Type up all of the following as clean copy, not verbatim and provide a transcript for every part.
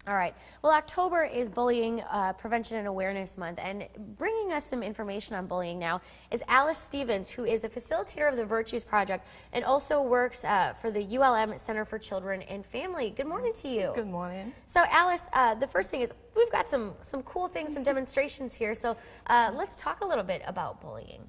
All right. Well, October is Bullying Prevention and Awareness Month, and bringing us some information on bullying now is Alice Stevens, who is a facilitator of the Virtues Project and also works for the ULM Center for Children and Family. Good morning to you. Good morning. So, Alice, the first thing is we've got some cool things, some demonstrations here. So, let's talk a little bit about bullying.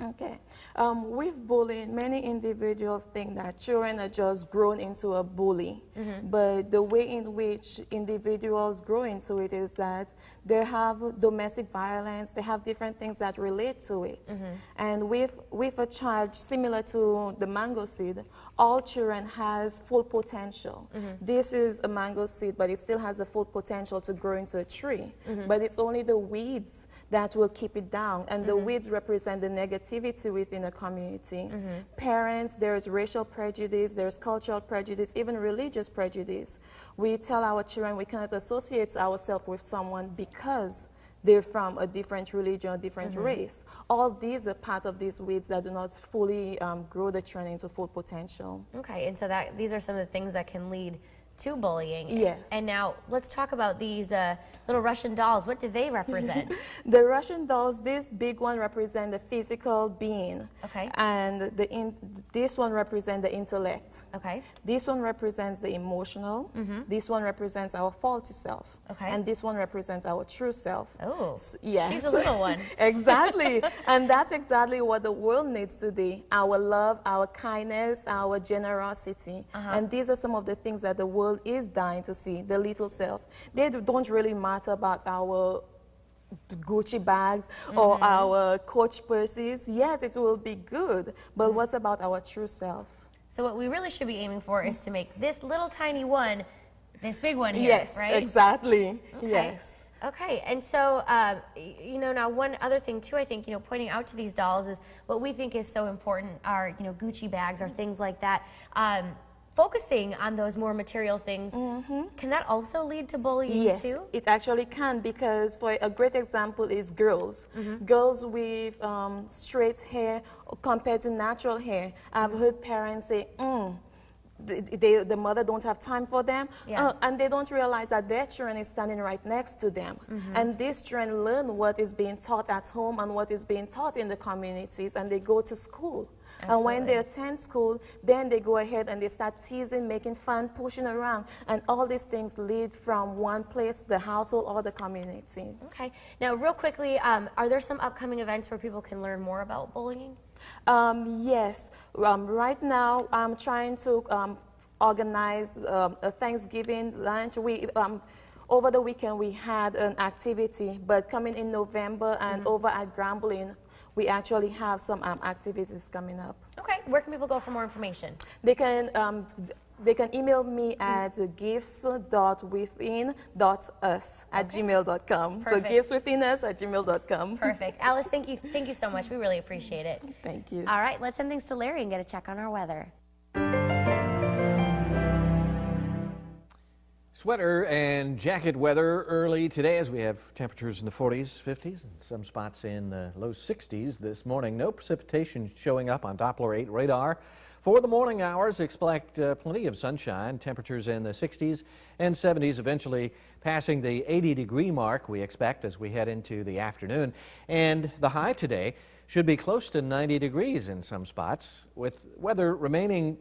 Okay. With bullying, many individuals think that children are just grown into a bully. But the way in which individuals grow into it is that they have domestic violence, they have different things that relate to it. And with a child, similar to the mango seed, all children has full potential. This is a mango seed, but it still has the full potential to grow into a tree. But it's only the weeds that will keep it down, and the weeds represent the negativity within a community. Parents, there's racial prejudice, there's cultural prejudice, even religious prejudice. We tell our children we cannot associate ourselves with someone because they're from a different religion or different race. All these are part of these weeds that do not fully grow the children into full potential. Okay, and so these are some of the things that can lead to bullying. Yes. And now let's talk about these little Russian dolls. What do they represent? The Russian dolls, this big one represents the physical being. Okay. And this one represents the intellect. Okay. This one represents the emotional. This one represents our faulty self. Okay. And this one represents our true self. Oh, yes. She's a little one. Exactly. And that's exactly what the world needs today. Our love, our kindness, our generosity. And these are some of the things that the world is dying to see, the little self. They don't really matter about our Gucci bags or our Coach purses. Yes, it will be good, but what's about our true self? So what we really should be aiming for is to make this little tiny one this big one here, yes, right? Exactly. Okay. Yes. Okay, and so, you know, now one other thing too, I think, you know, pointing out to these dolls is what we think is so important are, you know, Gucci bags or things like that. Focusing on those more material things, can that also lead to bullying too? Yes, it actually can, because for a great example is girls. Girls with straight hair compared to natural hair. I've heard parents say, the mother don't have time for them, and they don't realize that their children is standing right next to them. And these children learn what is being taught at home and what is being taught in the communities, and they go to school. Absolutely. And when they attend school, then they go ahead and they start teasing, making fun, pushing around, and all these things lead from one place, the household or the community. Okay. Now, real quickly, are there some upcoming events where people can learn more about bullying? Yes. Right now, I'm trying to organize a Thanksgiving lunch. Over the weekend, we had an activity, but coming in November and over at Grambling, we actually have some activities coming up. Okay. Where can people go for more information? They can email me at giftswithin.us@gmail.com. So giftswithinus@gmail.com. Perfect. Alice, thank you so much. We really appreciate it. Thank you. All right, let's send things to Larry and get a check on our weather. Sweater and jacket weather early today as we have temperatures in the 40s, 50s, and some spots in the low 60s this morning. No precipitation showing up on Doppler 8 radar. For the morning hours, expect plenty of sunshine, temperatures in the 60s and 70s, eventually passing the 80-degree mark we expect as we head into the afternoon. And the high today should be close to 90 degrees in some spots, with weather remaining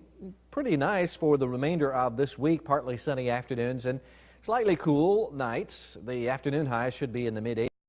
pretty nice for the remainder of this week. Partly sunny afternoons and slightly cool nights. The afternoon highs should be in the mid-80s.